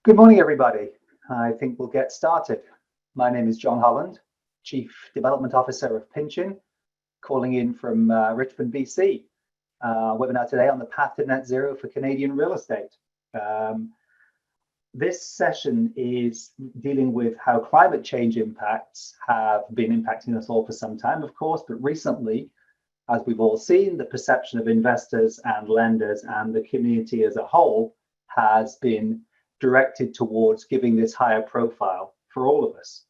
Good morning, everybody. I think we'll get started. My name is John Holland, Chief Development Officer of Pinchin, calling in from Richmond, BC. Webinar today on the path to net zero for Canadian real estate. This session is dealing with how climate change impacts have been impacting us all for some time, of course, but recently, as we've all seen, the perception of investors and lenders and the community as a whole has been directed towards giving this higher profile for all of us.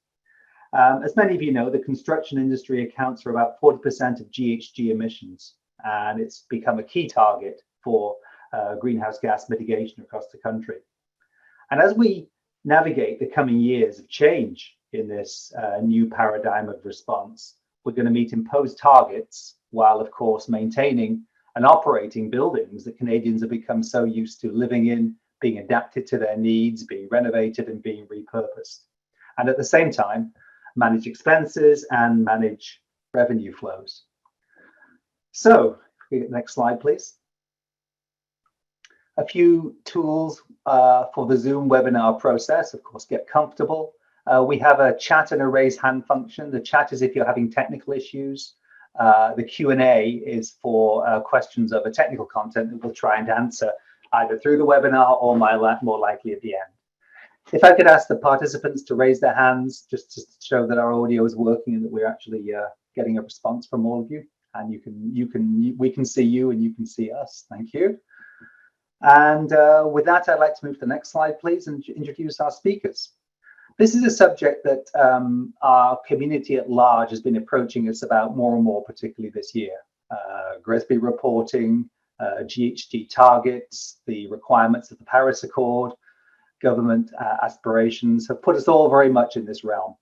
As many of you know, the construction industry accounts for about 40% of GHG emissions, and it's become a key target for greenhouse gas mitigation across the country. And as we navigate the coming years of change in this new paradigm of response, we're going to meet imposed targets while, of course, maintaining and operating buildings that Canadians have become so used to living in, being adapted to their needs, being renovated and being repurposed. And at the same time, manage expenses and manage revenue flows. So, next slide, please. A few tools for the Zoom webinar process. Of course, get comfortable. We have a chat and a raise hand function. The chat is if you're having technical issues. The Q&A is for questions of a technical content that we'll try and answer either through the webinar or more likely at the end. If I could ask the participants to raise their hands just to show that our audio is working and that we're actually getting a response from all of you, and we can see you and you can see us. Thank you. And with that, I'd like to move to the next slide, please, and introduce our speakers. This is a subject that our community at large has been approaching us about more and more, particularly this year. GRESB reporting, GHG targets, the requirements of the Paris Accord, government aspirations have put us all very much in this realm.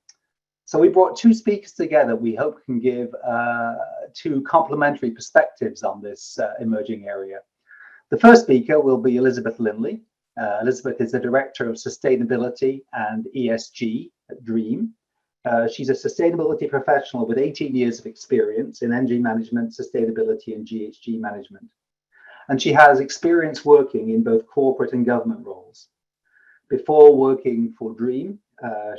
So we brought two speakers together we hope can give two complementary perspectives on this emerging area. The first speaker will be Elizabeth Lindley. Elizabeth is the Director of Sustainability and ESG at DREAM. She's a sustainability professional with 18 years of experience in energy management, sustainability, and GHG management. And she has experience working in both corporate and government roles. Before working for DREAM,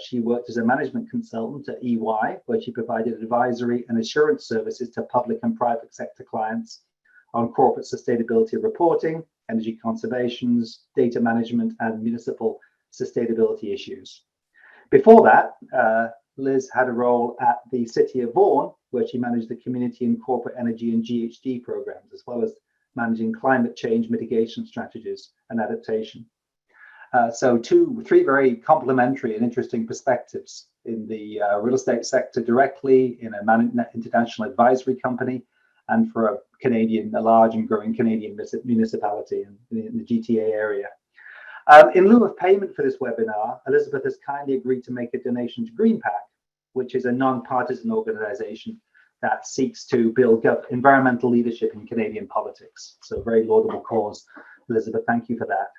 she worked as a management consultant at EY, where she provided advisory and assurance services to public and private sector clients on corporate sustainability reporting, energy conservations, data management, and municipal sustainability issues. Before that, Liz had a role at the City of Vaughan, where she managed the community and corporate energy and GHG programs, as well as managing climate change mitigation strategies and adaptation. So three very complementary and interesting perspectives in the real estate sector directly, in an international advisory company, and for a large and growing Canadian municipality in the GTA area. In lieu of payment for this webinar, Elizabeth has kindly agreed to make a donation to GreenPAC, which is a non-partisan organization that seeks to build environmental leadership in Canadian politics. So very laudable cause. Elizabeth, thank you for that.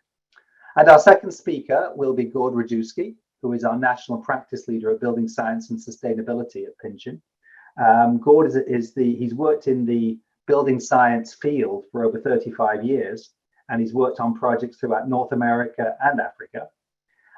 And our second speaker will be Gord Rajewski, who is our National Practice Leader of Building Science and Sustainability at Pinchin. Gord he's worked in the building science field for over 35 years, and he's worked on projects throughout North America and Africa.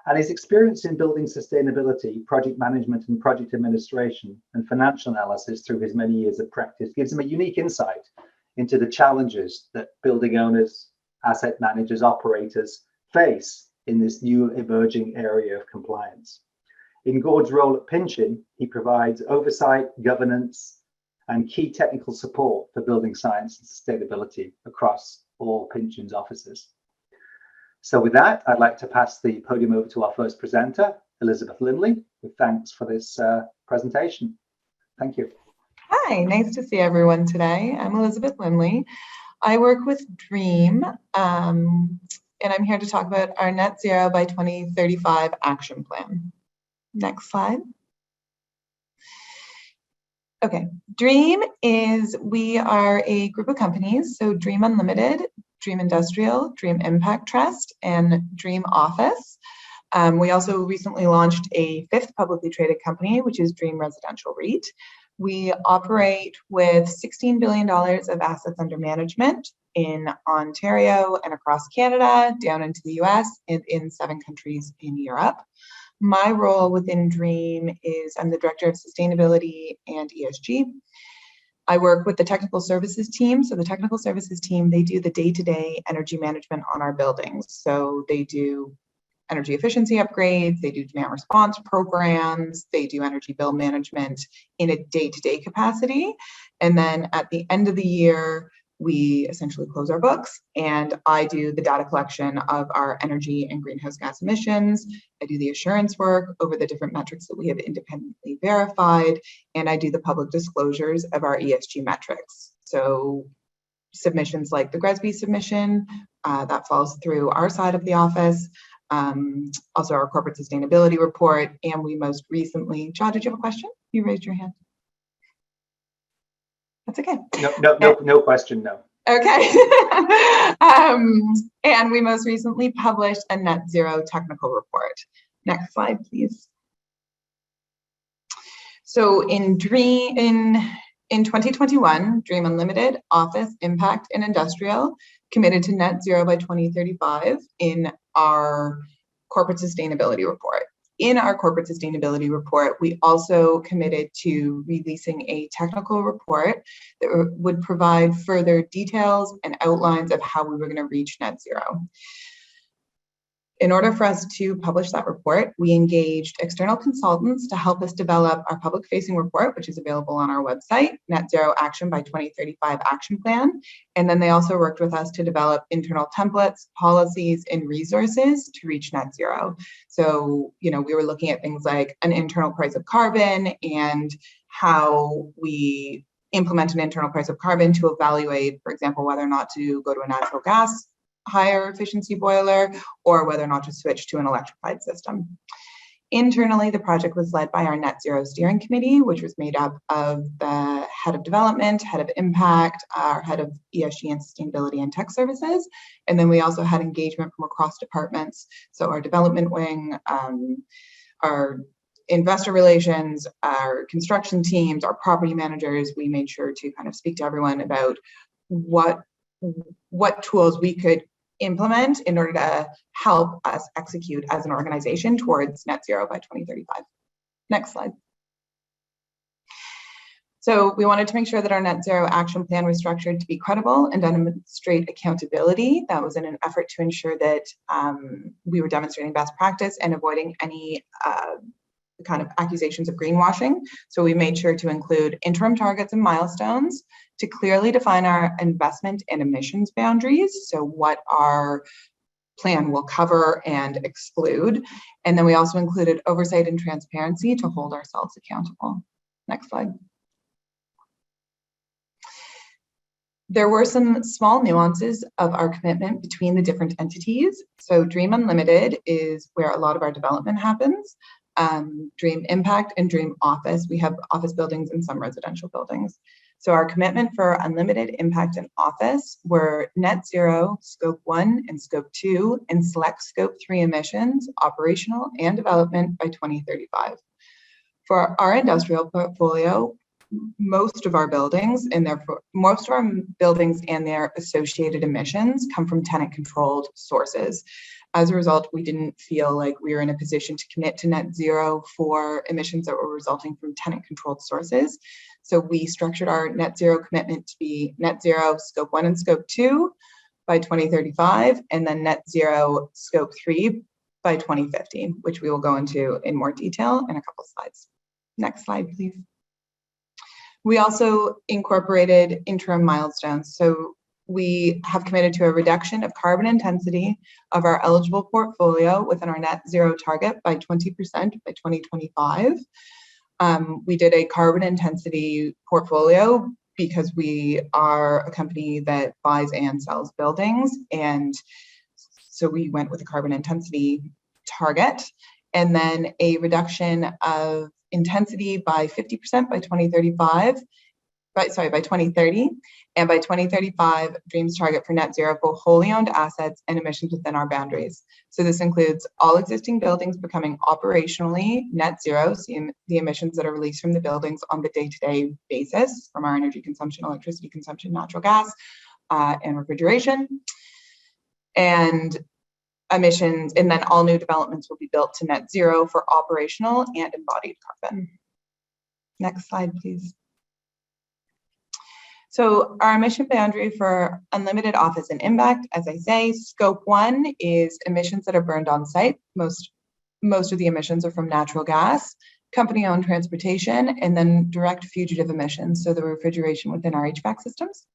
And his experience in building sustainability, project management and project administration, and financial analysis through his many years of practice gives him a unique insight into the challenges that building owners, asset managers, operators face in this new emerging area of compliance. In Gord's role at Pinchin, he provides oversight, governance, and key technical support for building science and sustainability across all Pinchin's offices. So with that, I'd like to pass the podium over to our first presenter, Elizabeth Lindley, with thanks for this presentation. Thank you. Hi, nice to see everyone today. I'm Elizabeth Lindley. I work with DREAM, and I'm here to talk about our Net Zero by 2035 action plan. Next slide. Okay, DREAM we are a group of companies, so DREAM Unlimited, DREAM Industrial, DREAM Impact Trust, and DREAM Office. We also recently launched a fifth publicly traded company, which is DREAM Residential REIT. We operate with $16 billion of assets under management in Ontario and across Canada, down into the US, and in 7 countries in Europe. My role within DREAM is I'm the Director of Sustainability and ESG. I work with the technical services team. So the technical services team, they do the day-to-day energy management on our buildings. So they do energy efficiency upgrades, they do demand response programs, they do energy bill management in a day-to-day capacity. And then at the end of the year, we essentially close our books, and I do the data collection of our energy and greenhouse gas emissions. I do the assurance work over the different metrics that we have independently verified, and I do the public disclosures of our ESG metrics. So submissions like the GRESB submission, that falls through our side of the office. Also our corporate sustainability report, and we most recently, John, did you have a question? You raised your hand. That's okay. No question, no. Okay. And we most recently published a net zero technical report. Next slide, please. So in 2021, DREAM Unlimited, Office, Impact, and Industrial committed to net zero by 2035 in our corporate sustainability report. In our corporate sustainability report, we also committed to releasing a technical report that would provide further details and outlines of how we were going to reach net zero. In order for us to publish that report, we engaged external consultants to help us develop our public-facing report, which is available on our website, Net Zero Action by 2035 Action Plan. And then they also worked with us to develop internal templates, policies, and resources to reach net zero. So, we were looking at things like an internal price of carbon and how we implement an internal price of carbon to evaluate, for example, whether or not to go to a natural gas higher efficiency boiler, or whether or not to switch to an electrified system. Internally, the project was led by our Net Zero Steering Committee, which was made up of the head of development, head of impact, our head of ESG and sustainability and tech services. And then we also had engagement from across departments. So our development wing, our investor relations, our construction teams, our property managers, we made sure to kind of speak to everyone about what tools we could implement in order to help us execute as an organization towards net zero by 2035. Next slide. So we wanted to make sure that our net zero action plan was structured to be credible and demonstrate accountability. That was in an effort to ensure that we were demonstrating best practice and avoiding any kind of accusations of greenwashing. So we made sure to include interim targets and milestones to clearly define our investment and emissions boundaries. So what our plan will cover and exclude. And then we also included oversight and transparency to hold ourselves accountable. Next slide. There were some small nuances of our commitment between the different entities. So DREAM Unlimited is where a lot of our development happens. DREAM Impact and DREAM Office, we have office buildings and some residential buildings. So our commitment for Unlimited, Impact, and Office were net zero, Scope 1 and Scope 2, and select Scope 3 emissions, operational and development by 2035. For our industrial portfolio, most of our buildings and their associated emissions come from tenant-controlled sources. As a result, we didn't feel like we were in a position to commit to net zero for emissions that were resulting from tenant-controlled sources. So we structured our net zero commitment to be net zero Scope 1 and Scope 2 by 2035, and then net zero Scope 3 by 2050, which we will go into in more detail in a couple slides. Next slide, please. We also incorporated interim milestones. So we have committed to a reduction of carbon intensity of our eligible portfolio within our net zero target by 20% by 2025. We did a carbon intensity portfolio because we are a company that buys and sells buildings. And so we went with a carbon intensity target, and then a reduction of intensity by 50% by 2030, and by 2035, DREAM's target for net zero for wholly owned assets and emissions within our boundaries. So this includes all existing buildings becoming operationally net zero, seeing the emissions that are released from the buildings on the day-to-day basis from our energy consumption, electricity consumption, natural gas, and refrigeration. And emissions, and then all new developments will be built to net zero for operational and embodied carbon. Next slide, please. So our emission boundary for unlimited office and impact, as I say, scope 1 is emissions that are burned on site. Most of the emissions are from natural gas, company-owned transportation, and then direct fugitive emissions, so the refrigeration within our HVAC systems.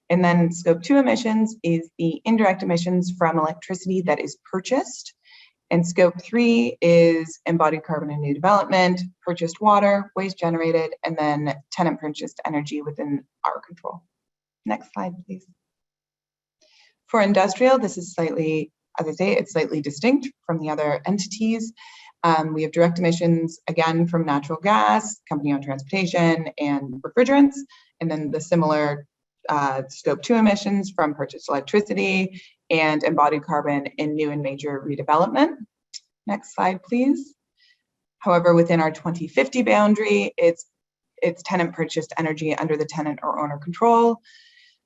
And then scope 2 emissions is the indirect emissions from electricity that is purchased. And scope 3 is embodied carbon in new development, purchased water, waste generated, and then tenant purchased energy within our control. Next slide, please. For industrial, this is slightly, as I say, it's slightly distinct from the other entities. We have direct emissions, again, from natural gas, company-owned transportation, and refrigerants, and then the similar scope 2 emissions from purchased electricity and embodied carbon in new and major redevelopment. Next slide, please. However, within our 2050 boundary, it's tenant purchased energy under the tenant or owner control,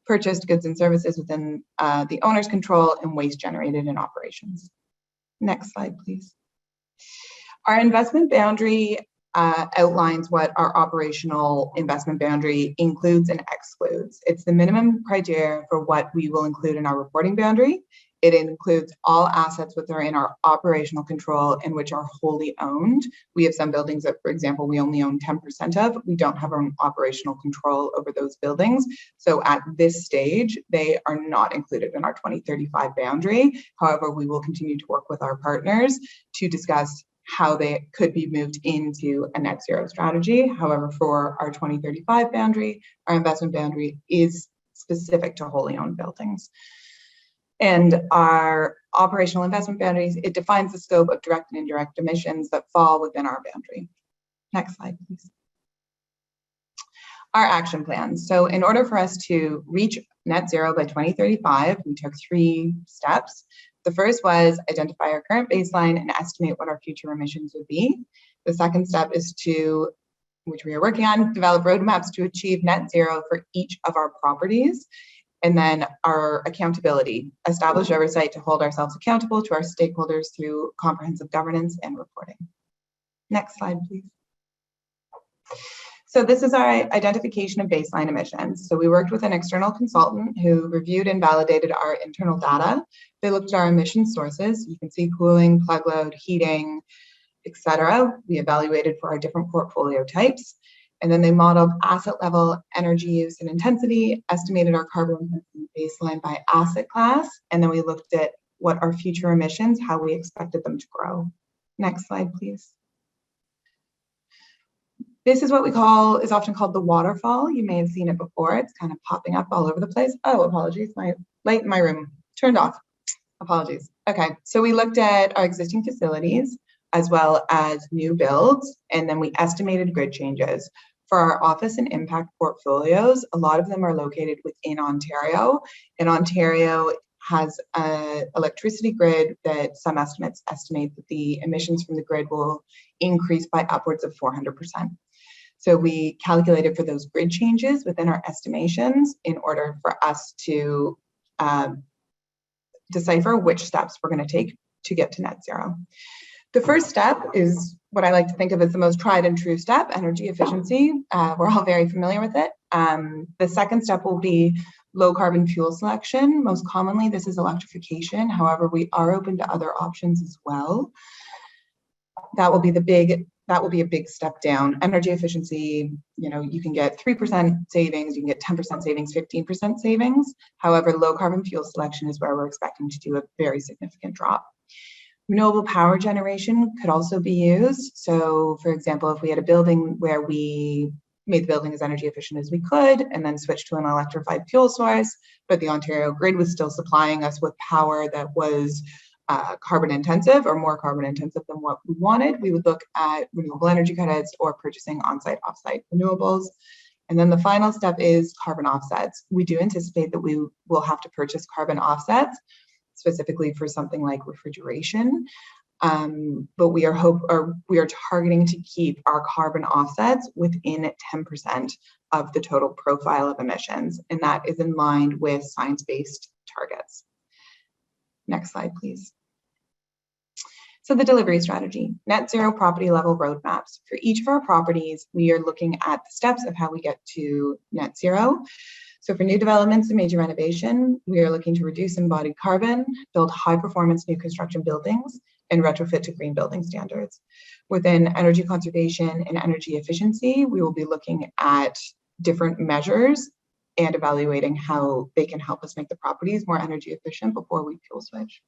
purchased goods and services within the owner's control, and waste generated in operations. Next slide, please. Our investment boundary outlines what our operational investment boundary includes and excludes. It's the minimum criteria for what we will include in our reporting boundary. It includes all assets which are in our operational control and which are wholly owned. We have some buildings that, for example, we only own 10% of. We don't have our own operational control over those buildings. So at this stage, they are not included in our 2035 boundary. However, we will continue to work with our partners to discuss how they could be moved into a net zero strategy. However, for our 2035 boundary, our investment boundary is specific to wholly owned buildings. And our operational investment boundaries, it defines the scope of direct and indirect emissions that fall within our boundary. Next slide, please. Our action plans. So in order for us to reach net zero by 2035, we took 3 steps. The first was identify our current baseline and estimate what our future emissions would be. The second step is to, which we are working on, develop roadmaps to achieve net zero for each of our properties. And then our accountability, establish oversight to hold ourselves accountable to our stakeholders through comprehensive governance and reporting. Next slide, please. So this is our identification of baseline emissions. So we worked with an external consultant who reviewed and validated our internal data. They looked at our emission sources. You can see cooling, plug load, heating, etc. We evaluated for our different portfolio types. And then they modeled asset level energy use and intensity, estimated our carbon intensity baseline by asset class, and then we looked at what our future emissions, how we expected them to grow. Next slide, please. This is what we call, is often called the waterfall. You may have seen it before. It's kind of popping up all over the place. Oh, apologies, my light in my room turned off. Apologies. Okay, so we looked at our existing facilities as well as new builds, and then we estimated grid changes. For our office and impact portfolios, a lot of them are located within Ontario, and Ontario has an electricity grid that some estimates estimate that the emissions from the grid will increase by upwards of 400%. So we calculated for those grid changes within our estimations in order for us to decipher which steps we're going to take to get to net zero. The first step is what I like to think of as the most tried and true step, energy efficiency. We're all very familiar with it. The second step will be low carbon fuel selection. Most commonly, this is electrification. However, we are open to other options as well. That will be a big step down. Energy efficiency, you can get 3% savings, you can get 10% savings, 15% savings. However, low carbon fuel selection is where we're expecting to do a very significant drop. Renewable power generation could also be used. So for example, if we had a building where we made the building as energy efficient as we could and then switched to an electrified fuel source, but the Ontario grid was still supplying us with power that was carbon intensive or more carbon intensive than what we wanted, we would look at renewable energy credits or purchasing on-site, off-site renewables. And then the final step is carbon offsets. We do anticipate that we will have to purchase carbon offsets, specifically for something like refrigeration. but we are targeting to keep our carbon offsets within 10% of the total profile of emissions, and that is in line with science-based targets. Next slide, please. So the delivery strategy, net zero property level roadmaps. For each of our properties, we are looking at the steps of how we get to net zero. So for new developments and major renovation, we are looking to reduce embodied carbon, build high performance new construction buildings, and retrofit to green building standards. Within energy conservation and energy efficiency, we will be looking at different measures and evaluating how they can help us make the properties more energy efficient before we fuel switch.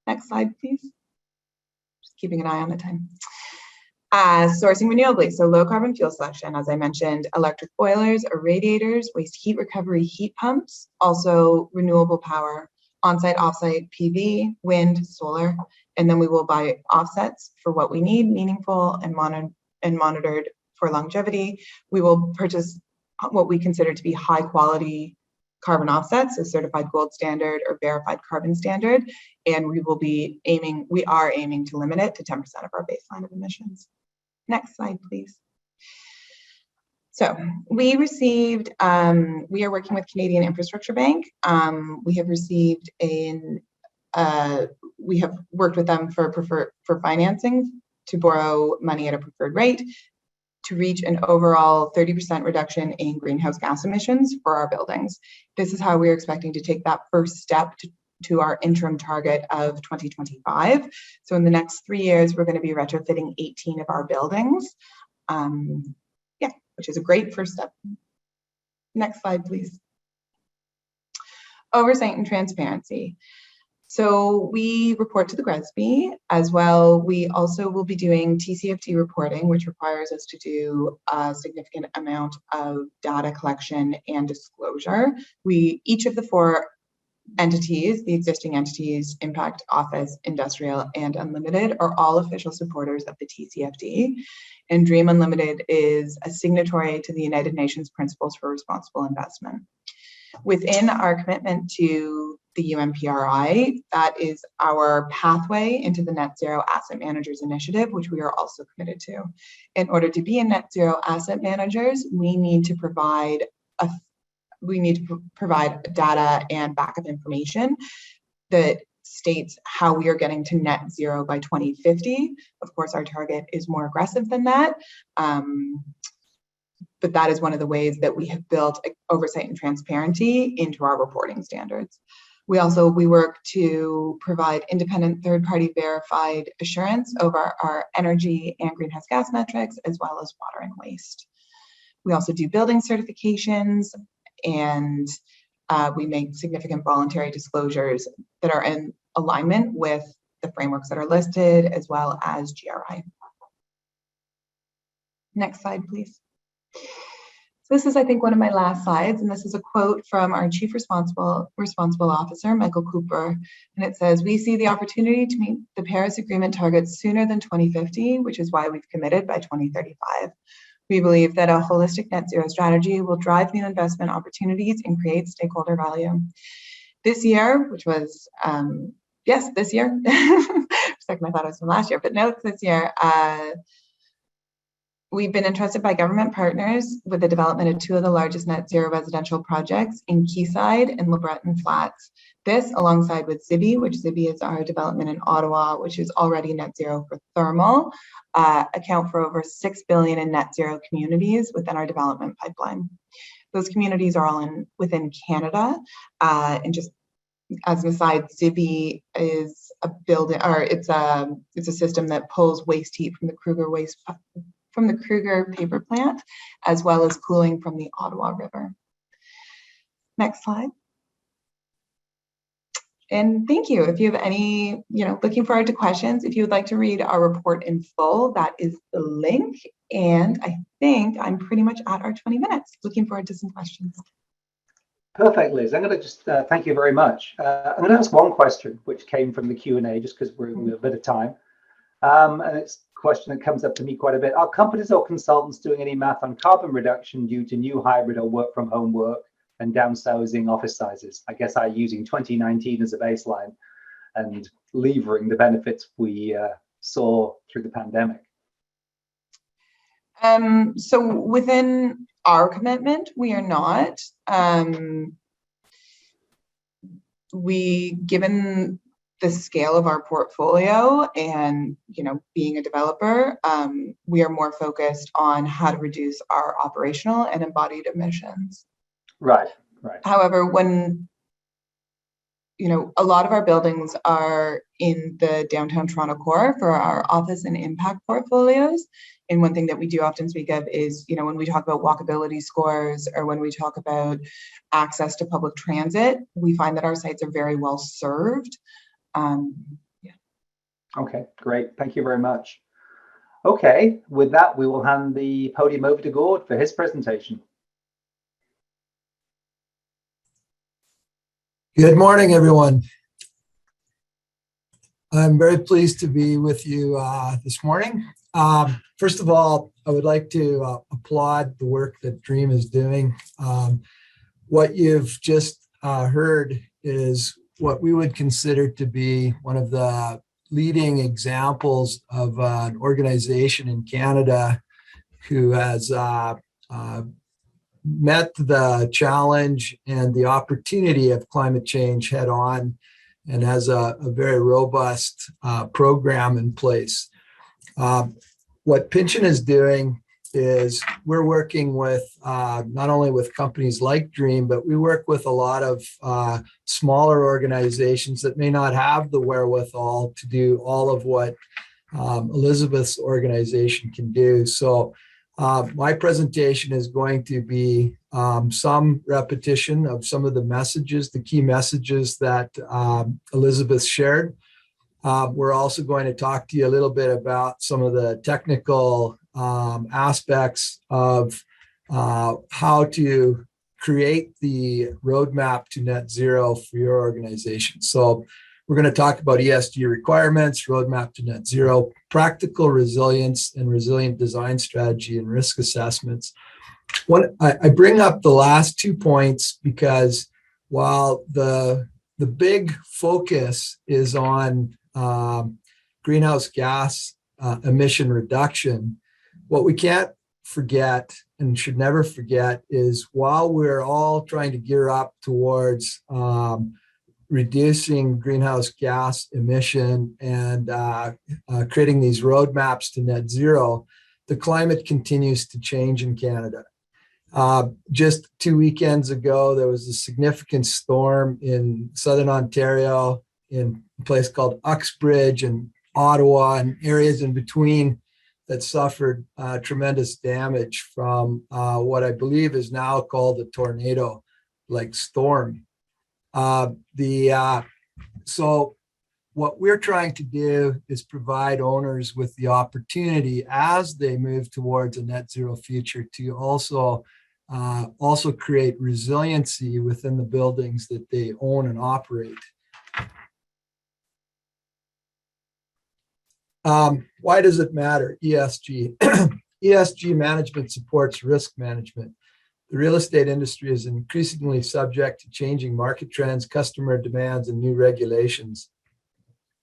Next slide, please. Just keeping an eye on the time. Sourcing renewably, so low carbon fuel selection, as I mentioned, electric boilers, radiators, waste heat recovery heat pumps, also renewable power, on-site, off-site PV, wind, solar, and then we will buy offsets for what we need, meaningful and monitored for longevity. We will purchase what we consider to be high quality carbon offsets, a certified gold standard or verified carbon standard, and we are aiming to limit it to 10% of our baseline of emissions. Next slide, please. So we received, we are working with Canadian Infrastructure Bank. We have received we have worked with them for financing to borrow money at a preferred rate to reach an overall 30% reduction in greenhouse gas emissions for our buildings. This is how we're expecting to take that first step to our interim target of 2025. So in the next 3 years, we're going to be retrofitting 18 of our buildings. Which is a great first step. Next slide, please. Oversight and transparency. So we report to the GRESB as well. We also will be doing TCFD reporting, which requires us to do a significant amount of data collection and disclosure. Each of the 4 entities, the existing entities, Impact, Office, Industrial, and Unlimited, are all official supporters of the TCFD. And Dream Unlimited is a signatory to the United Nations Principles for Responsible Investment. Within our commitment to the UNPRI, that is our pathway into the Net Zero Asset Managers Initiative, which we are also committed to. In order to be a Net Zero Asset Managers, we need to provide data and backup information that states how we are getting to net zero by 2050. Of course, our target is more aggressive than that, but that is one of the ways that we have built oversight and transparency into our reporting standards. We work to provide independent third-party verified assurance over our energy and greenhouse gas metrics, as well as water and waste. We also do building certifications, and we make significant voluntary disclosures that are in alignment with the frameworks that are listed, as well as GRI. Next slide, please. So this is, I think, one of my last slides, and this is a quote from our Chief Responsible Officer, Michael Cooper, and it says, "We see the opportunity to meet the Paris Agreement targets sooner than 2050, which is why we've committed by 2035. We believe that a holistic net zero strategy will drive new investment opportunities and create stakeholder value." This year, which was, this year, for a second I thought it was from last year, but no, it's this year, we've been entrusted by government partners with the development of 2 of the largest net zero residential projects in Quayside and LeBreton Flats. This, alongside with Zibi, which Zibi is our development in Ottawa, which is already net zero for thermal, account for over $6 billion in net zero communities within our development pipeline. Those communities are all within Canada, and just as an aside, Zibi is a building, or it's a system that pulls waste heat from the Kruger paper plant, as well as cooling from the Ottawa River. Next slide. And thank you. If you have any, looking forward to questions, if you would like to read our report in full, that is the link. And I think I'm pretty much at our 20 minutes. Looking forward to some questions. Perfect, Liz. I'm going to just thank you very much. I'm going to ask one question, which came from the Q&A, just because we're in a bit of time. And it's a question that comes up to me quite a bit. Are companies or consultants doing any math on carbon reduction due to new hybrid or work from home work and downsizing office sizes? I guess I'm using 2019 as a baseline and levering the benefits we saw through the pandemic? So within our commitment, we are not. Given the scale of our portfolio and, being a developer, we are more focused on how to reduce our operational and embodied emissions. Right. However, when a lot of our buildings are in the downtown Toronto core for our office and impact portfolios. And one thing that we do often speak of is, when we talk about walkability scores or when we talk about access to public transit, we find that our sites are very well served. Okay, great. Thank you very much. Okay, with that, we will hand the podium over to Gord for his presentation. Good morning, everyone. I'm very pleased to be with you this morning. First of all, I would like to applaud the work that DREAM is doing. What you've just heard is what we would consider to be one of the leading examples of an organization in Canada who has met the challenge and the opportunity of climate change head on and has a very robust program in place. What Pynchon is doing is we're working with not only with companies like DREAM, but we work with a lot of smaller organizations that may not have the wherewithal to do all of what Elizabeth's organization can do. So my presentation is going to be some repetition of some of the messages, the key messages that Elizabeth shared. We're also going to talk to you a little bit about some of the technical aspects of how to create the roadmap to net zero for your organization. So we're going to talk about ESG requirements, roadmap to net zero, practical resilience and resilient design strategy and risk assessments. I bring up the last 2 points because while the big focus is on greenhouse gas emission reduction, what we can't forget and should never forget is while we're all trying to gear up towards reducing greenhouse gas emission and creating these roadmaps to net zero, the climate continues to change in Canada. Just 2 weekends ago, there was a significant storm in southern Ontario in a place called Uxbridge and Ottawa and areas in between that suffered tremendous damage from what I believe is now called a tornado-like storm. So what we're trying to do is provide owners with the opportunity as they move towards a net zero future to also create resiliency within the buildings that they own and operate. Why does it matter? ESG. ESG management supports risk management. The real estate industry is increasingly subject to changing market trends, customer demands, and new regulations.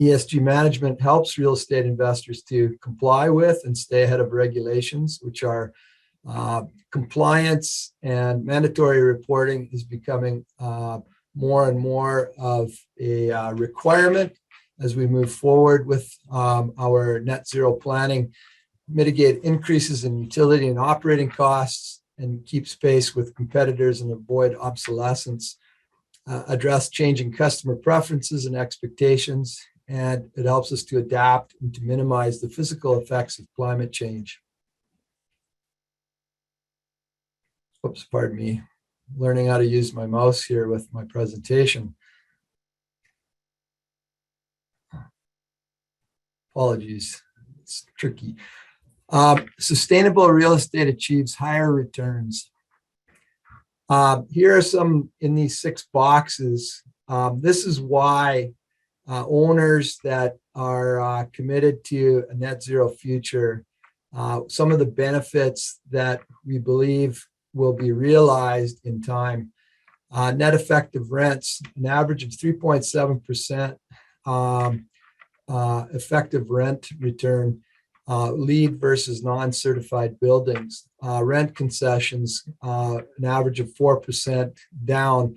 ESG management helps real estate investors to comply with and stay ahead of regulations, which are compliance and mandatory reporting is becoming more and more of a requirement as we move forward with our net zero planning, mitigate increases in utility and operating costs, and keep pace with competitors and avoid obsolescence, address changing customer preferences and expectations, and it helps us to adapt and to minimize the physical effects of climate change. Oops, pardon me. Learning how to use my mouse here with my presentation. Apologies, it's tricky. Sustainable real estate achieves higher returns. Here are some in these 6 boxes. This is why owners that are committed to a net zero future, some of the benefits that we believe will be realized in time. Net effective rents, an average of 3.7%. effective rent return, LEED versus non-certified buildings. Rent concessions, an average of 4% down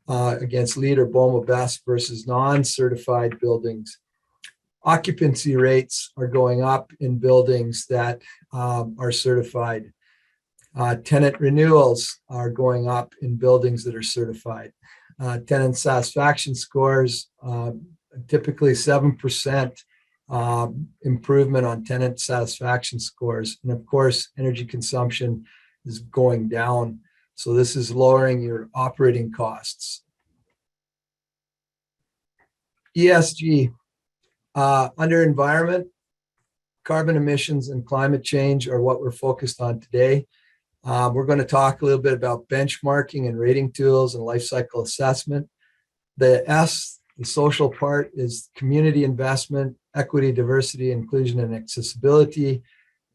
against LEED or BOMA Best versus non-certified buildings. Occupancy rates are going up in buildings that are certified. Tenant renewals are going up in buildings that are certified. Tenant satisfaction scores, typically 7% improvement on tenant satisfaction scores. And of course, energy consumption is going down. So this is lowering your operating costs. ESG, under environment, carbon emissions and climate change are what we're focused on today. We're going to talk a little bit about benchmarking and rating tools and life cycle assessment. The S, the social part, is community investment, equity, diversity, inclusion, and accessibility.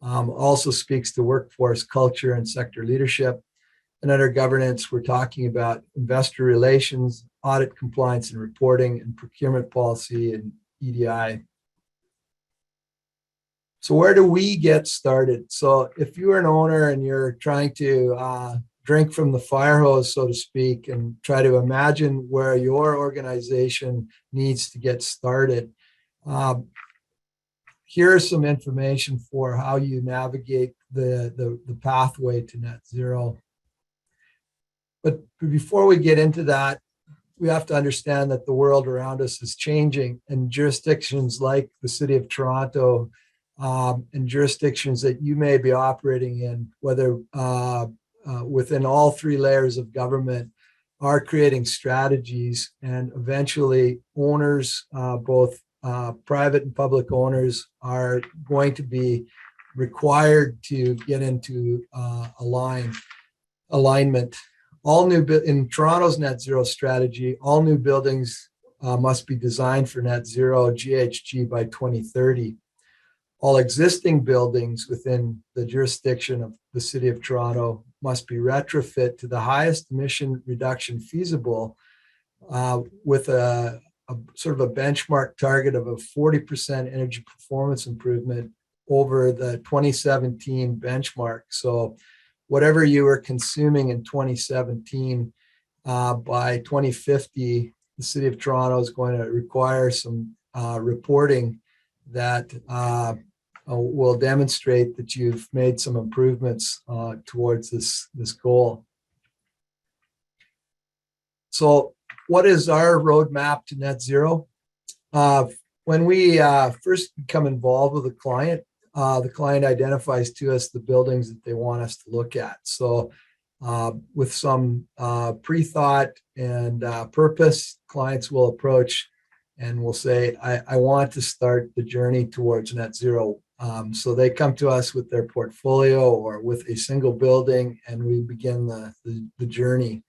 Also speaks to workforce culture and sector leadership. And under governance, we're talking about investor relations, audit compliance and reporting, and procurement policy and EDI. So where do we get started? So if you're an owner and you're trying to drink from the fire hose, so to speak, and try to imagine where your organization needs to get started, here's some information for how you navigate the pathway to net zero. But before we get into that, we have to understand that the world around us is changing, and jurisdictions like the City of Toronto and jurisdictions that you may be operating in, whether within all three layers of government, are creating strategies, and eventually owners, both private and public owners, are going to be required to get into alignment. In Toronto's net zero strategy, all new buildings must be designed for net zero GHG by 2030. All existing buildings within the jurisdiction of the City of Toronto must be retrofit to the highest emission reduction feasible, with a sort of a benchmark target of a 40% energy performance improvement over the 2017 benchmark. So whatever you were consuming in 2017, by 2050, the City of Toronto is going to require some reporting that will demonstrate that you've made some improvements towards this goal. So what is our roadmap to net zero? When we first become involved with a client, the client identifies to us the buildings that they want us to look at. So with some pre-thought and purpose, clients will approach and will say, I want to start the journey towards net zero. So they come to us with their portfolio or with a single building, and we begin the journey.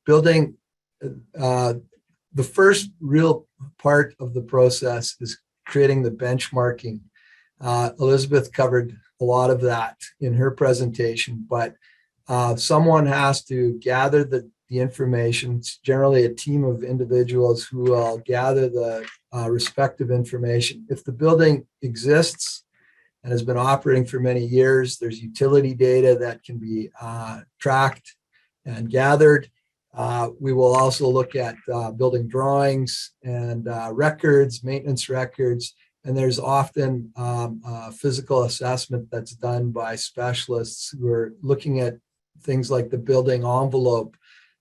Building, the first real part of the process is creating the benchmarking. Elizabeth covered a lot of that in her presentation, but someone has to gather the information. It's generally a team of individuals who will gather the respective information. If the building exists and has been operating for many years, there's utility data that can be tracked and gathered. We will also look at building drawings and records, maintenance records, and there's often physical assessment that's done by specialists who are looking at things like the building envelope,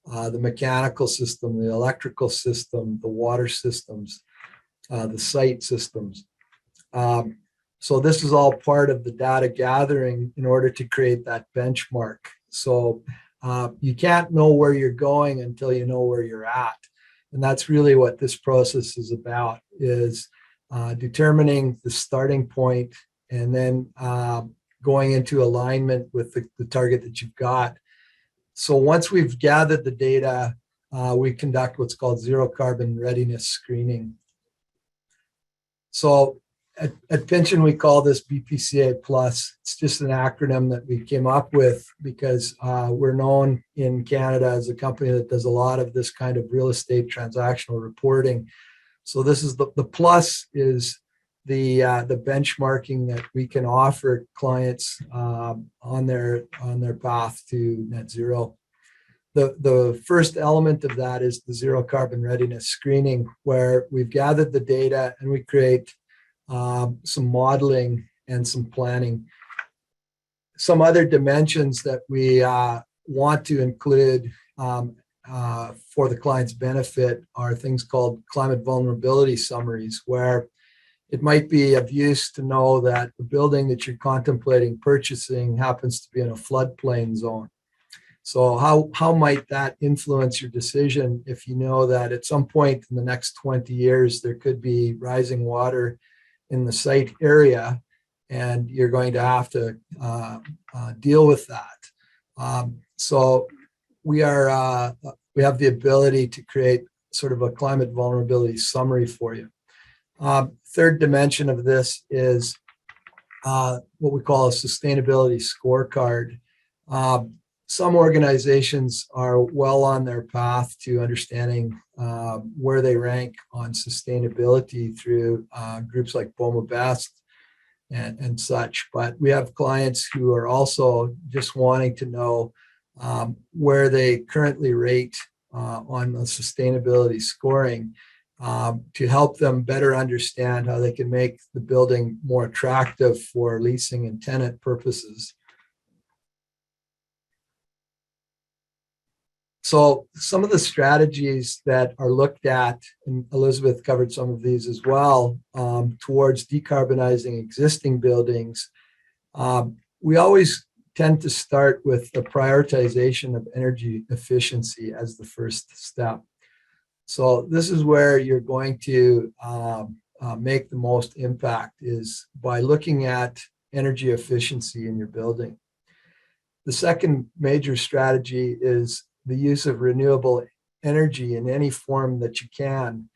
the mechanical system, the electrical system, the water systems, the site systems. So this is all part of the data gathering in order to create that benchmark. So you can't know where you're going until you know where you're at. And that's really what this process is about, is determining the starting point and then going into alignment with the target that you've got. So once we've gathered the data, we conduct what's called zero carbon readiness screening. So at Pynchon, we call this BPCA Plus. It's just an acronym that we came up with because we're known in Canada as a company that does a lot of this kind of real estate transactional reporting. So this is the plus is the benchmarking that we can offer clients on their path to net zero. The first element of that is the zero carbon readiness screening, where we've gathered the data and we create some modeling and some planning. Some other dimensions that we want to include for the client's benefit are things called climate vulnerability summaries, where it might be of use to know that the building that you're contemplating purchasing happens to be in a floodplain zone. So how might that influence your decision if you know that at some point in the next 20 years there could be rising water in the site area and you're going to have to deal with that. So we have the ability to create sort of a climate vulnerability summary for you. Third dimension of this is what we call a sustainability scorecard. Some organizations are well on their path to understanding where they rank on sustainability through groups like BOMA Best and such. But we have clients who are also just wanting to know where they currently rate on the sustainability scoring to help them better understand how they can make the building more attractive for leasing and tenant purposes. So some of the strategies that are looked at, and Elizabeth covered some of these as well, towards decarbonizing existing buildings, we always tend to start with the prioritization of energy efficiency as the first step. So this is where you're going to make the most impact, is by looking at energy efficiency in your building. The second major strategy is the use of renewable energy in any form that you can,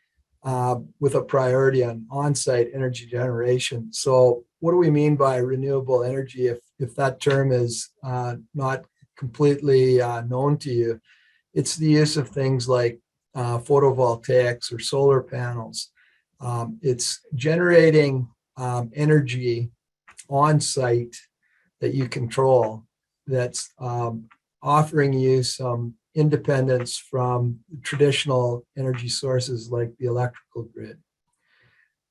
with a priority on on-site energy generation. So what do we mean by renewable energy if that term is not completely known to you? It's the use of things like photovoltaics or solar panels. It's generating energy on-site that you control, that's offering you some independence from traditional energy sources like the electrical grid.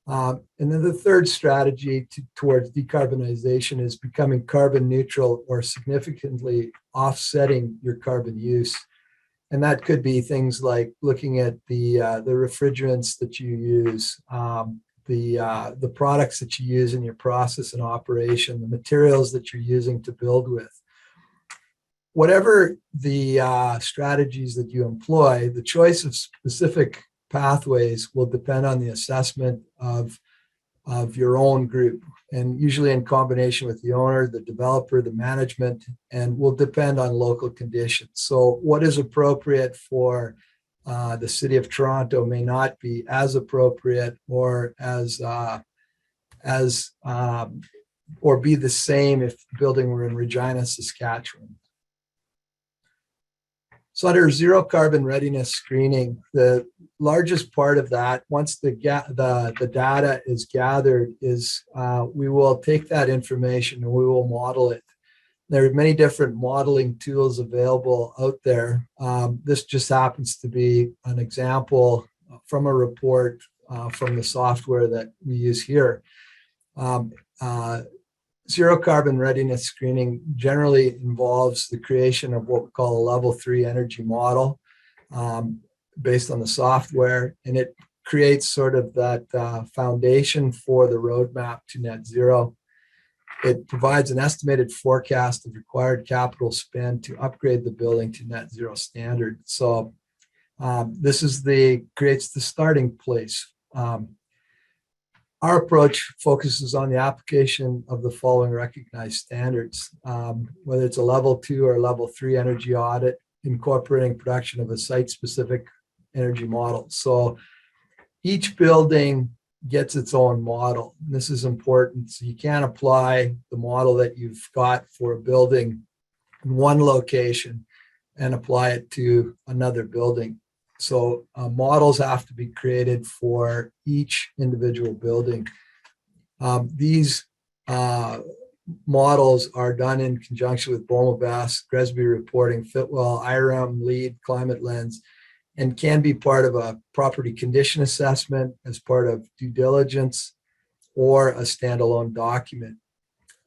And then the third strategy towards decarbonization is becoming carbon neutral or significantly offsetting your carbon use. And that could be things like looking at the refrigerants that you use, the products that you use in your process and operation, the materials that you're using to build with. Whatever the strategies that you employ, the choice of specific pathways will depend on the assessment of your own group, and usually in combination with the owner, the developer, the management, and will depend on local conditions. So what is appropriate for the City of Toronto may not be as appropriate or or be the same if the building were in Regina, Saskatchewan. So under zero carbon readiness screening, the largest part of that, once the data is gathered, is we will take that information and we will model it. There are many different modeling tools available out there. This just happens to be an example from a report from the software that we use here. Zero carbon readiness screening generally involves the creation of what we call a level 3 energy model based on the software, and it creates sort of that foundation for the roadmap to net zero. It provides an estimated forecast of required capital spend to upgrade the building to net zero standard. So this is creates the starting place. Our approach focuses on the application of the following recognized standards, whether it's a level 2 or level 3 energy audit, incorporating production of a site-specific energy model. So each building gets its own model. This is important. So you can't apply the model that you've got for a building in one location and apply it to another building. So models have to be created for each individual building. These models are done in conjunction with BOMA-BAS, GRESB reporting, Fitwell, IREM, LEED, Climate Lens, and can be part of a property condition assessment as part of due diligence or a standalone document.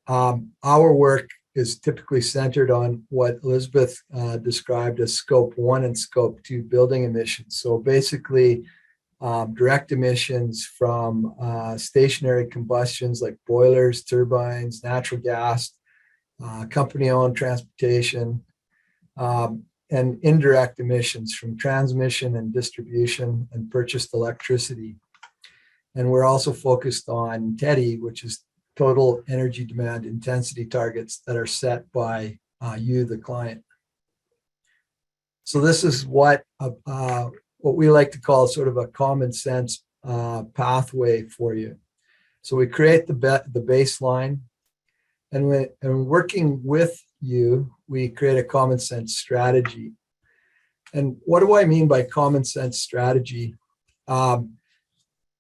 Our work is typically centered on what Elizabeth described as Scope 1 and Scope 2 building emissions. So basically, direct emissions from stationary combustions like boilers, turbines, natural gas, company-owned transportation, and indirect emissions from transmission and distribution and purchased electricity. And we're also focused on TEDI, which is total energy demand intensity targets that are set by you, the client. So this is what we like to call sort of a common sense pathway for you. So we create the baseline, and when working with you, we create a common sense strategy. And what do I mean by common sense strategy?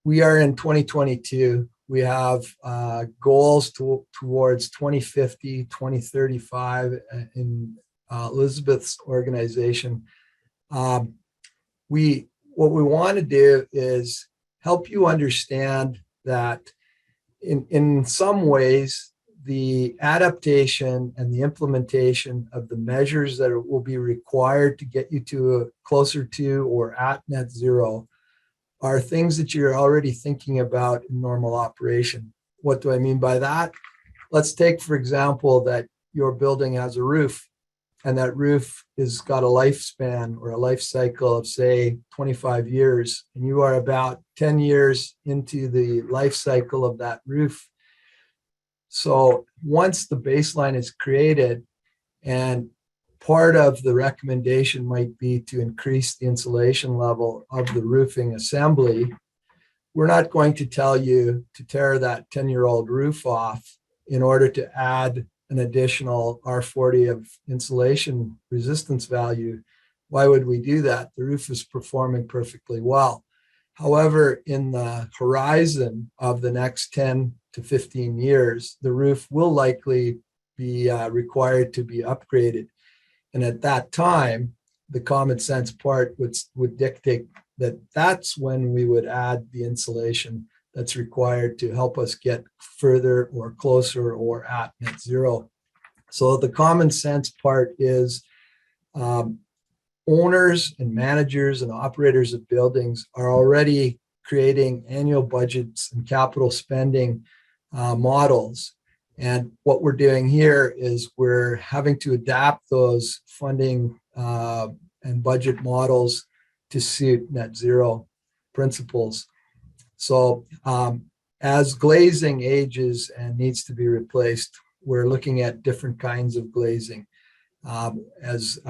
We are in 2022. We have goals towards 2050, 2035 in Elizabeth's organization. What we want to do is help you understand that in some ways, the adaptation and the implementation of the measures that will be required to get you to closer to or at net zero are things that you're already thinking about in normal operation. What do I mean by that? Let's take, for example, that your building has a roof, and that roof has got a lifespan or a life cycle of, say, 25 years, and you are about 10 years into the life cycle of that roof. So once the baseline is created, and part of the recommendation might be to increase the insulation level of the roofing assembly, we're not going to tell you to tear that 10-year-old roof off in order to add an additional R40 of insulation resistance value. Why would we do that? The roof is performing perfectly well. However, in the horizon of the next 10 to 15 years, the roof will likely be required to be upgraded. And at that time, the common sense part would dictate that that's when we would add the insulation that's required to help us get further or closer or at net zero. So the common sense part is owners and managers and operators of buildings are already creating annual budgets and capital spending models. And what we're doing here is we're having to adapt those funding and budget models to suit net zero principles. So as glazing ages and needs to be replaced, we're looking at different kinds of glazing. As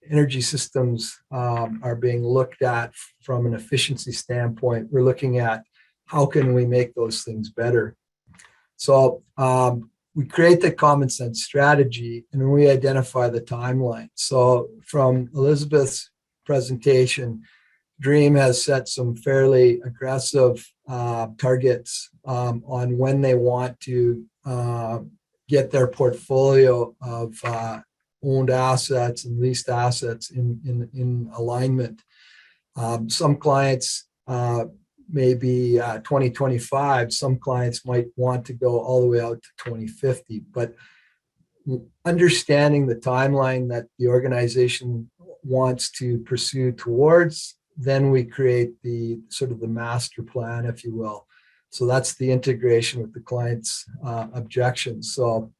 energy systems are being looked at from an efficiency standpoint, we're looking at how can we make those things better. So we create the common sense strategy, and we identify the timeline. So from Elizabeth's presentation, DREAM has set some fairly aggressive targets on when they want to get their portfolio of owned assets and leased assets in alignment. Some clients maybe 2025, some clients might want to go all the way out to 2050, but understanding the timeline that the organization wants to pursue towards, then we create the sort of the master plan, if you will. So that's the integration with the client's objections. So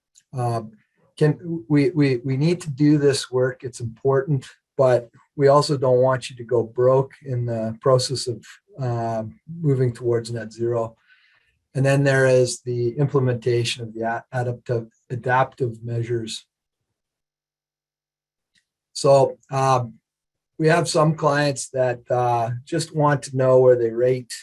we need to do this work. It's important, but we also don't want you to go broke in the process of moving towards net zero. And then there is the implementation of the adaptive measures. So we have some clients that just want to know where they rate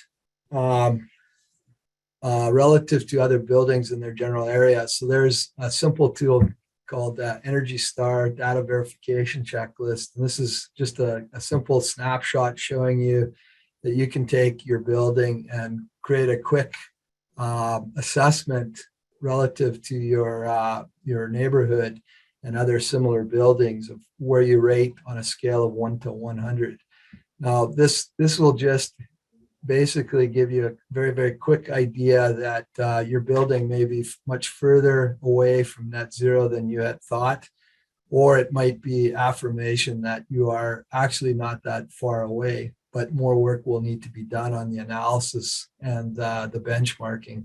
relative to other buildings in their general area. So there's a simple tool called Energy Star Data Verification Checklist. And this is just a simple snapshot showing you that you can take your building and create a quick assessment relative to your neighborhood and other similar buildings of where you rate on a scale of 1 to 100. Now, this will just basically give you a very, very quick idea that your building may be much further away from net zero than you had thought, or it might be affirmation that you are actually not that far away, but more work will need to be done on the analysis and the benchmarking.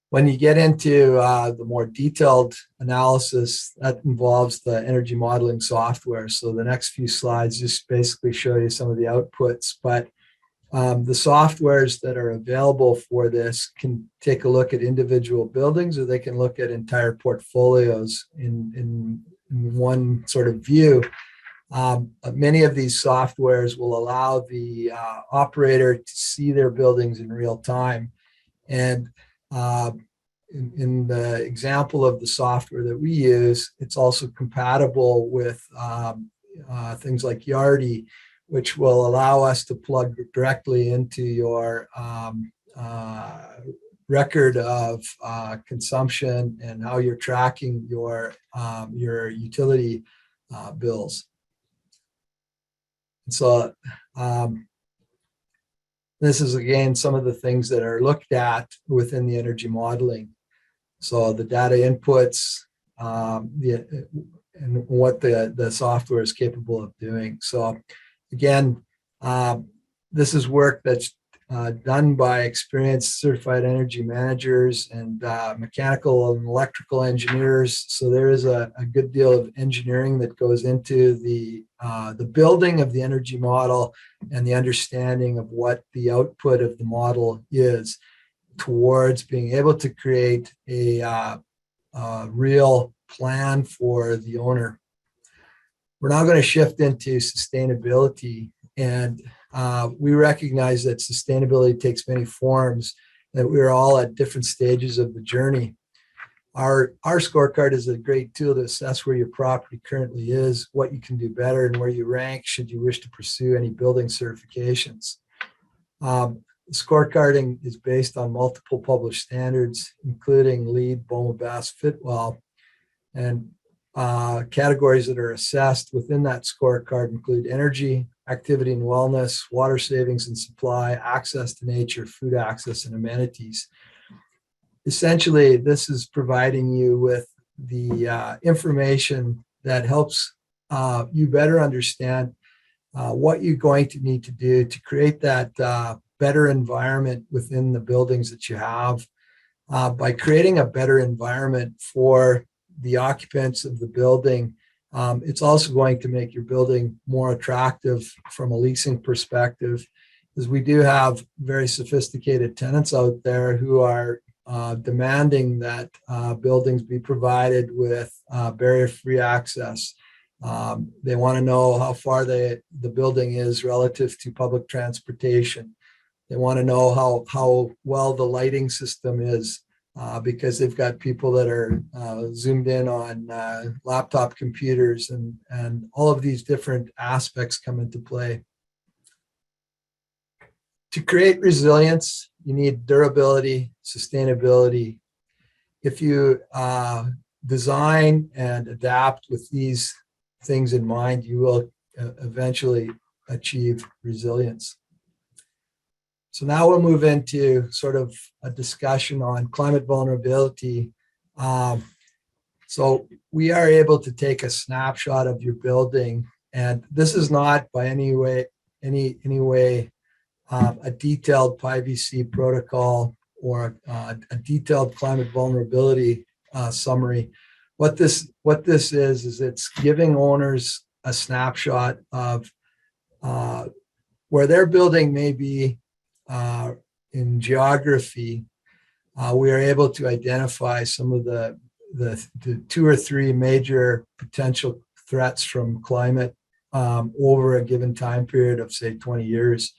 When you get into the more detailed analysis, that involves the energy modeling software. So the next few slides just basically show you some of the outputs, but the softwares that are available for this can take a look at individual buildings, or they can look at entire portfolios in one sort of view. Many of these softwares will allow the operator to see their buildings in real time. And in the example of the software that we use, it's also compatible with things like Yardi, which will allow us to plug directly into your record of consumption and how you're tracking your utility bills. And so this is, again, some of the things that are looked at within the energy modeling. So the data inputs and what the software is capable of doing. So again, this is work that's done by experienced certified energy managers and mechanical and electrical engineers. So there is a good deal of engineering that goes into the building of the energy model and the understanding of what the output of the model is towards being able to create a real plan for the owner. We're now going to shift into sustainability, and we recognize that sustainability takes many forms, that we're all at different stages of the journey. Our scorecard is a great tool to assess where your property currently is, what you can do better, and where you rank should you wish to pursue any building certifications. Scorecarding is based on multiple published standards, including LEED, BOMA, BAS, Fitwel, and categories that are assessed within that scorecard include energy, activity and wellness, water savings and supply, access to nature, food access, and amenities. Essentially, this is providing you with the information that helps you better understand what you're going to need to do to create that better environment within the buildings that you have. By creating a better environment for the occupants of the building, it's also going to make your building more attractive from a leasing perspective, because we do have very sophisticated tenants out there who are demanding that buildings be provided with barrier-free access. They want to know how far the building is relative to public transportation. They want to know how well the lighting system is, because they've got people that are zoomed in on laptop computers, and all of these different aspects come into play. To create resilience, you need durability, sustainability. If you design and adapt with these things in mind, you will eventually achieve resilience. So now we'll move into sort of a discussion on climate vulnerability. So we are able to take a snapshot of your building, and this is not by any way a detailed PIVC protocol or a detailed climate vulnerability summary. What this is it's giving owners a snapshot of where their building may be in geography. We are able to identify some of the 2 or 3 major potential threats from climate over a given time period of, say, 20 years.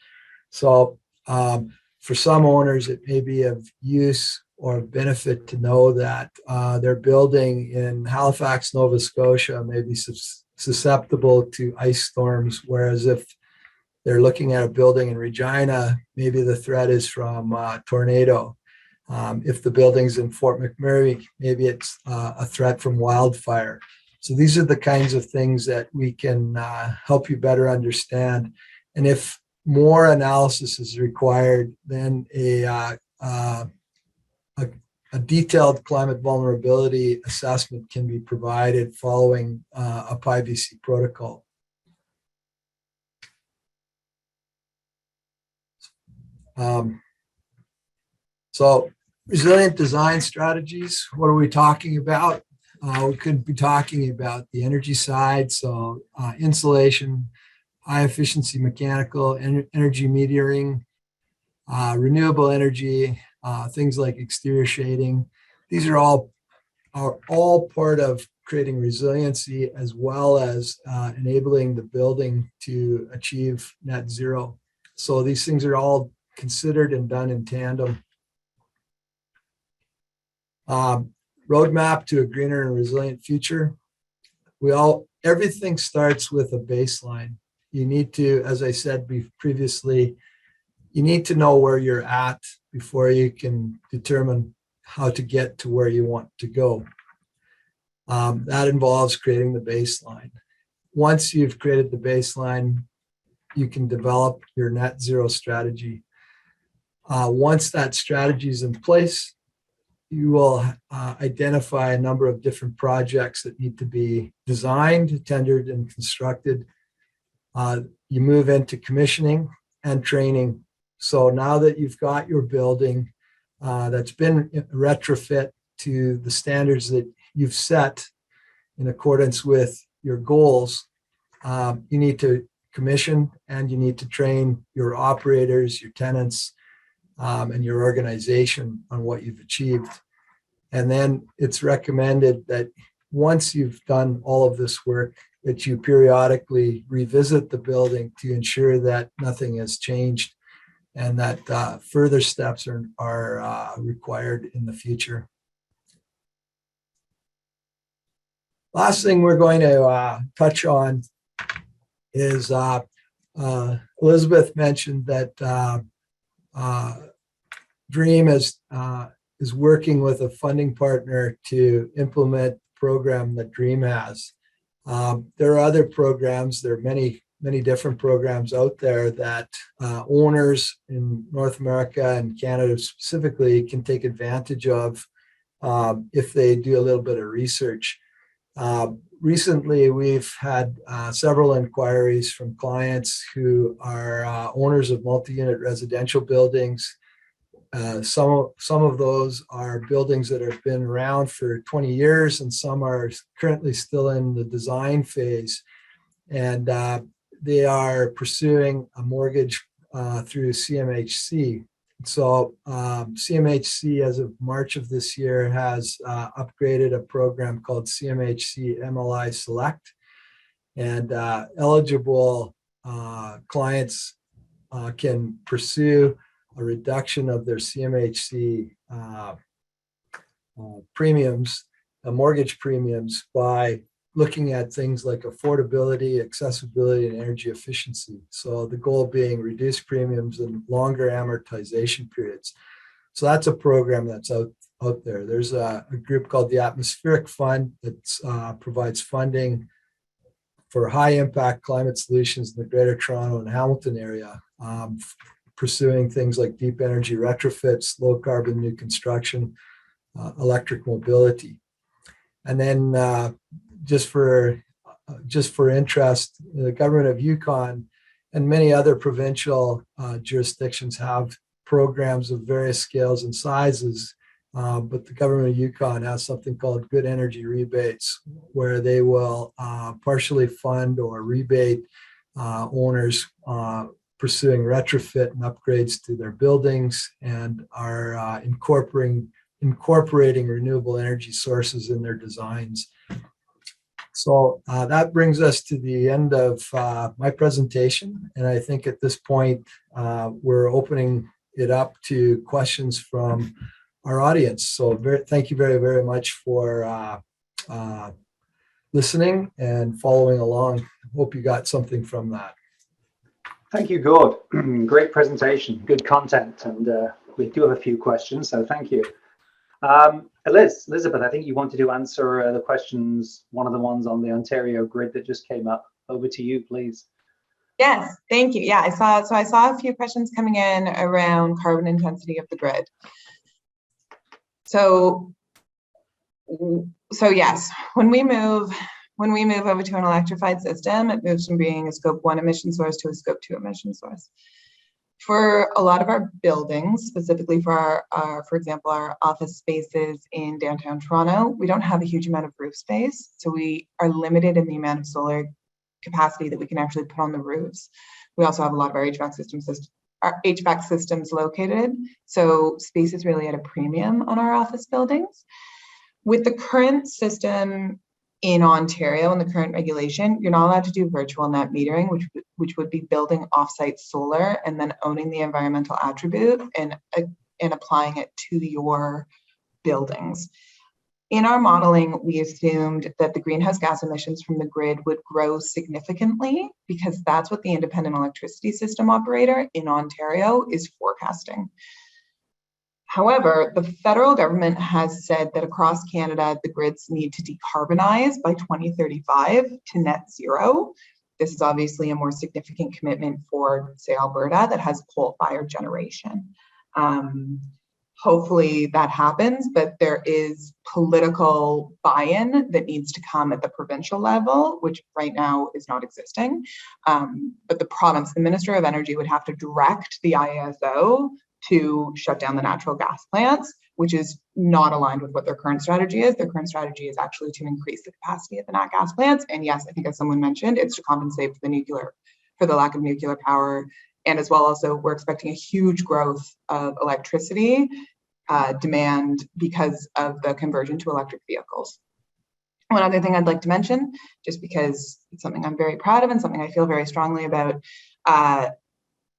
So for some owners, it may be of use or benefit to know that their building in Halifax, Nova Scotia may be susceptible to ice storms, whereas if they're looking at a building in Regina, maybe the threat is from tornado. If the building's in Fort McMurray, maybe it's a threat from wildfire. So these are the kinds of things that we can help you better understand. And if more analysis is required, then a detailed climate vulnerability assessment can be provided following a PIVC protocol. So resilient design strategies, what are we talking about? We could be talking about the energy side, so insulation, high efficiency mechanical, energy metering, renewable energy, things like exterior shading. These are all part of creating resiliency as well as enabling the building to achieve net zero. So these things are all considered and done in tandem. Roadmap to a greener and resilient future. Everything starts with a baseline. You need to, as I said previously, you need to know where you're at before you can determine how to get to where you want to go. That involves creating the baseline. Once you've created the baseline, you can develop your net zero strategy. Once that strategy is in place, you will identify a number of different projects that need to be designed, tendered, and constructed. You move into commissioning and training. So now that you've got your building that's been retrofit to the standards that you've set in accordance with your goals, you need to commission and you need to train your operators, your tenants, and your organization on what you've achieved. And then it's recommended that once you've done all of this work, that you periodically revisit the building to ensure that nothing has changed and that further steps are required in the future. Last thing we're going to touch on is Elizabeth mentioned that DREAM is working with a funding partner to implement the program that DREAM has. There are other programs, there are many different programs out there that owners in North America and Canada specifically can take advantage of if they do a little bit of research. Recently, we've had several inquiries from clients who are owners of multi-unit residential buildings. Some of those are buildings that have been around for 20 years, and some are currently still in the design phase. And they are pursuing a mortgage through CMHC. So CMHC, as of March of this year, has upgraded a program called CMHC MLI Select. And eligible clients can pursue a reduction of their CMHC premiums, mortgage premiums, by looking at things like affordability, accessibility, and energy efficiency. So the goal being reduced premiums and longer amortization periods. So that's a program that's out there. There's a group called the Atmospheric Fund that provides funding for high impact climate solutions in the Greater Toronto and Hamilton area, pursuing things like deep energy retrofits, low carbon new construction, electric mobility. And then just for interest, the government of Yukon and many other provincial jurisdictions have programs of various scales and sizes, but the government of Yukon has something called good energy rebates, where they will partially fund or rebate owners pursuing retrofit and upgrades to their buildings, and are incorporating renewable energy sources in their designs. So that brings us to the end of my presentation. And I think at this point, we're opening it up to questions from our audience. So thank you very, very much for listening and following along. Hope you got something from that. Thank you, Gord. Great presentation, good content, and we do have a few questions, so thank you. Elizabeth, I think you wanted to answer the questions, one of the ones on the Ontario grid that just came up. Over to you, please. Yes, thank you. Yeah, I saw a few questions coming in around carbon intensity of the grid. So yes, when we move over to an electrified system, it moves from being a scope 1 emission source to a scope 2 emission source. For a lot of our buildings, specifically for for example, our office spaces in downtown Toronto, we don't have a huge amount of roof space. So we are limited in the amount of solar capacity that we can actually put on the roofs. We also have a lot of our HVAC systems located. So space is really at a premium on our office buildings. With the current system in Ontario and the current regulation, you're not allowed to do virtual net metering, which would be building offsite solar and then owning the environmental attribute and applying it to your buildings. In our modeling, we assumed that the greenhouse gas emissions from the grid would grow significantly because that's what the independent electricity system operator in Ontario is forecasting. However, the federal government has said that across Canada, the grids need to decarbonize by 2035 to net zero. This is obviously a more significant commitment for, say, Alberta that has coal-fired generation. Hopefully that happens, but there is political buy-in that needs to come at the provincial level, which right now is not existing. But the province, the Minister of Energy would have to direct the IESO to shut down the natural gas plants, which is not aligned with what their current strategy is. Their current strategy is actually to increase the capacity of the nat gas plants. And yes, I think as someone mentioned, it's to compensate for the lack of nuclear power. And as well, also, we're expecting a huge growth of electricity demand because of the conversion to electric vehicles. One other thing I'd like to mention, just because it's something I'm very proud of and something I feel very strongly about,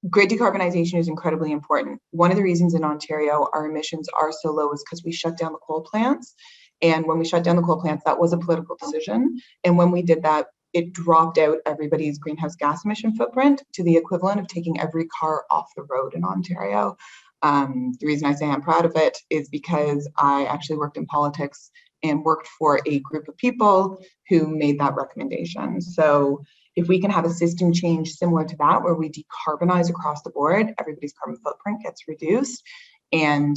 grid decarbonization is incredibly important. One of the reasons in Ontario our emissions are so low is because we shut down the coal plants. And when we shut down the coal plants, that was a political decision. And when we did that, it dropped out everybody's greenhouse gas emission footprint to the equivalent of taking every car off the road in Ontario. The reason I say I'm proud of it is because I actually worked in politics and worked for a group of people who made that recommendation. So if we can have a system change similar to that, where we decarbonize across the board, everybody's carbon footprint gets reduced, and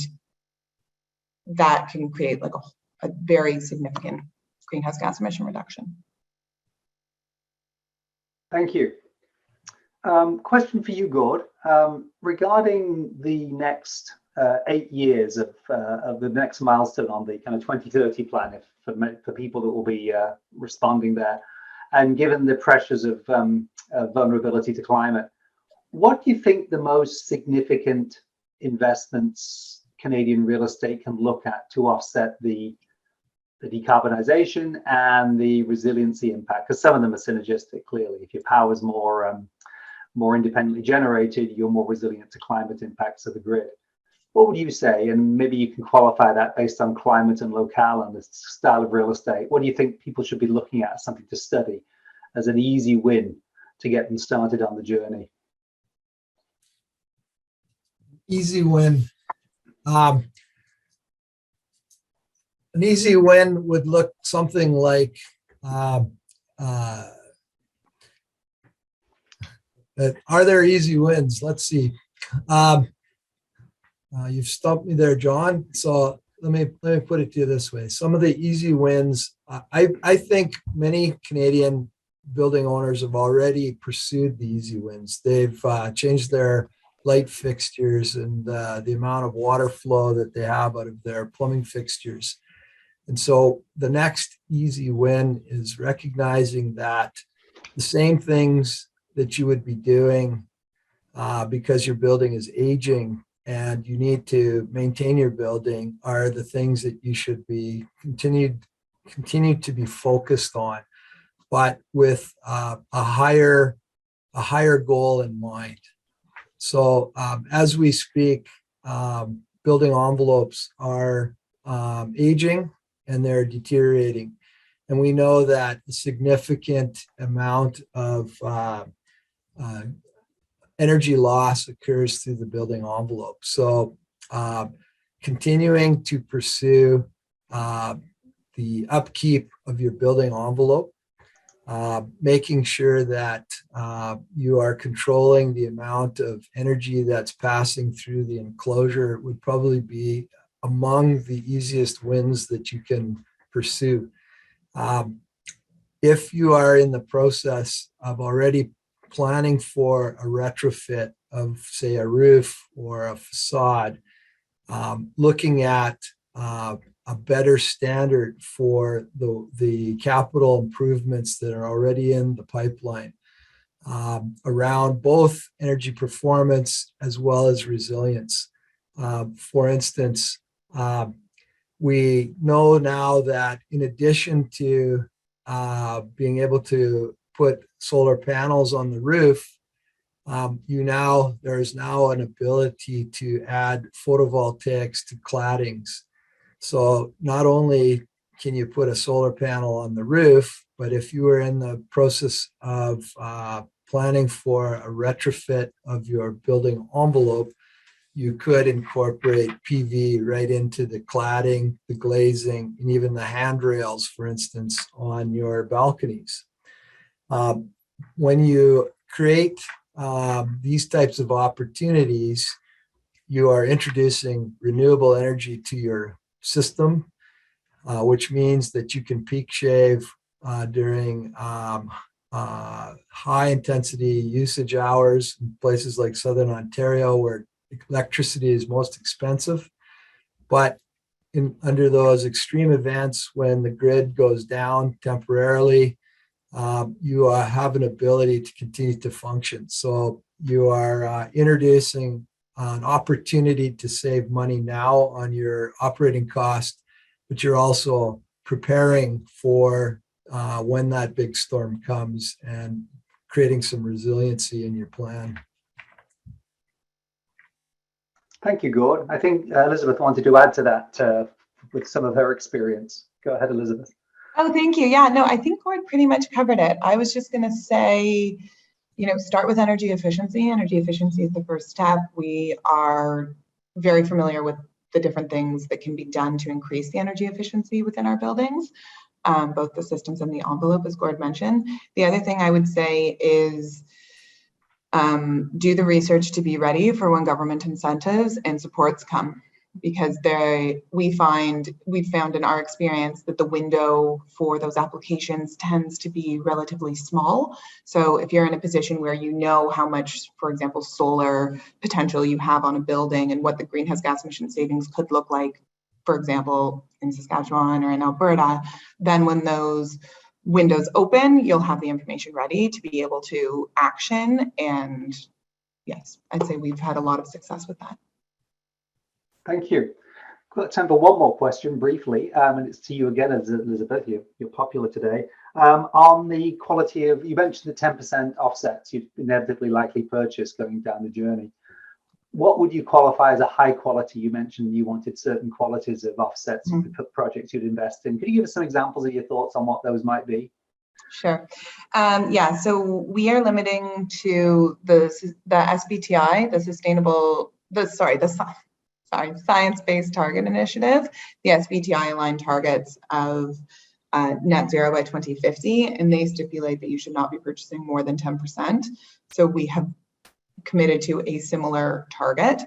that can create like a very significant greenhouse gas emission reduction. Thank you. Question for you, Gord. Regarding the next 8 years of the next milestone on the kind of 2030 plan, for people that will be responding there, and given the pressures of vulnerability to climate, what do you think the most significant investments Canadian real estate can look at to offset the decarbonization and the resiliency impact? Because some of them are synergistic, clearly. If your power is more independently generated, you're more resilient to climate impacts of the grid. What would you say? And maybe you can qualify that based on climate and locale and the style of real estate. What do you think people should be looking at, something to study as an easy win to get them started on the journey? Easy win. An easy win would look something like are there easy wins? Let's see. You've stumped me there, John. So let me put it to you this way. Some of the easy wins, I think many Canadian building owners have already pursued the easy wins. They've changed their light fixtures and the amount of water flow that they have out of their plumbing fixtures. And so the next easy win is recognizing that the same things that you would be doing because your building is aging and you need to maintain your building are the things that you should be continue to be focused on, but with a higher goal in mind. So as we speak, building envelopes are aging and they're deteriorating. And we know that a significant amount of energy loss occurs through the building envelope. So continuing to pursue the upkeep of your building envelope, making sure that you are controlling the amount of energy that's passing through the enclosure would probably be among the easiest wins that you can pursue. If you are in the process of already planning for a retrofit of, say, a roof or a facade, looking at a better standard for the capital improvements that are already in the pipeline around both energy performance as well as resilience. For instance, we know now that in addition to being able to put solar panels on the roof, there is now an ability to add photovoltaics to claddings. So not only can you put a solar panel on the roof, but if you are in the process of planning for a retrofit of your building envelope, you could incorporate PV right into the cladding, the glazing, and even the handrails, for instance, on your balconies. When you create these types of opportunities, you are introducing renewable energy to your system, which means that you can peak shave during high intensity usage hours in places like Southern Ontario where electricity is most expensive. But under those extreme events when the grid goes down temporarily, you have an ability to continue to function. So you are introducing an opportunity to save money now on your operating cost, but you're also preparing for when that big storm comes and creating some resiliency in your plan. Thank you, Gord. I think Elizabeth wanted to add to that with some of her experience. Go ahead, Elizabeth. Oh, thank you. Yeah, no, I think Gord pretty much covered it. I was just going to say, start with energy efficiency. Energy efficiency is the first step. We are very familiar with the different things that can be done to increase the energy efficiency within our buildings, both the systems and the envelope, as Gord mentioned. The other thing I would say is do the research to be ready for when government incentives and supports come, because we've found in our experience that the window for those applications tends to be relatively small. So if you're in a position where you know how much, for example, solar potential you have on a building and what the greenhouse gas emission savings could look like, for example, in Saskatchewan or in Alberta, then when those windows open, you'll have the information ready to be able to action. And yes, I'd say we've had a lot of success with that. Thank you. Got time for one more question briefly, and it's to you again, Elizabeth. You're popular today. On the quality of, you mentioned the 10% offsets you'd inevitably likely purchase going down the journey. What would you qualify as a high quality? You mentioned you wanted certain qualities of offsets for projects you'd invest in. Could you give us some examples of your thoughts on what those might be? Sure. Yeah, so we are limiting to the SBTI, the Science-Based Target Initiative, the SBTI aligned targets of net zero by 2050, and they stipulate that you should not be purchasing more than 10%. So we have committed to a similar target.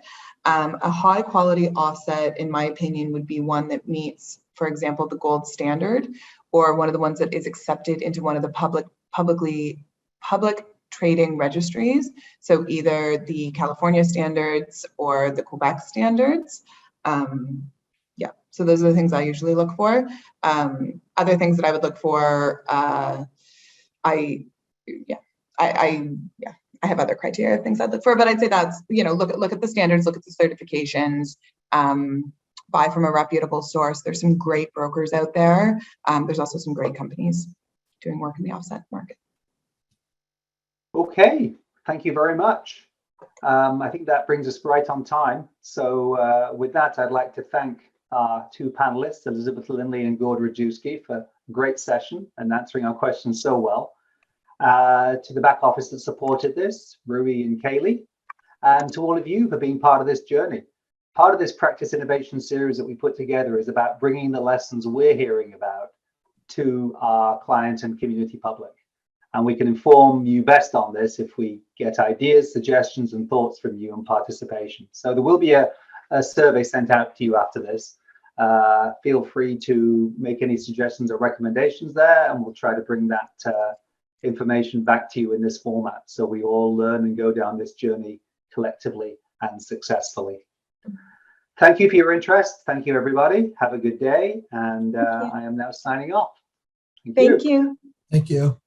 A high quality offset, in my opinion, would be one that meets, for example, the gold standard, or one of the ones that is accepted into one of the public trading registries. So either the California standards or the Quebec standards. Yeah, so those are the things I usually look for. Other things that I would look for, I have other criteria, things I'd look for, but I'd say that's, look at the standards, look at the certifications, buy from a reputable source. There's some great brokers out there. There's also some great companies doing work in the offset market. Okay, thank you very much. I think that brings us right on time. So with that, I'd like to thank our two panelists, Elizabeth Lindley and Gord Rajewski, for a great session and answering our questions so well. To the back office that supported this, Rui and Kaylee, and to all of you for being part of this journey. Part of this practice innovation series that we put together is about bringing the lessons we're hearing about to our client and community public. And we can inform you best on this if we get ideas, suggestions, and thoughts from you and participation. So there will be a survey sent out to you after this. Feel free to make any suggestions or recommendations there, and we'll try to bring that information back to you in this format so we all learn and go down this journey collectively and successfully. Thank you for your interest. Thank you, everybody. Have a good day. And I am now signing off. Thank you. Thank you.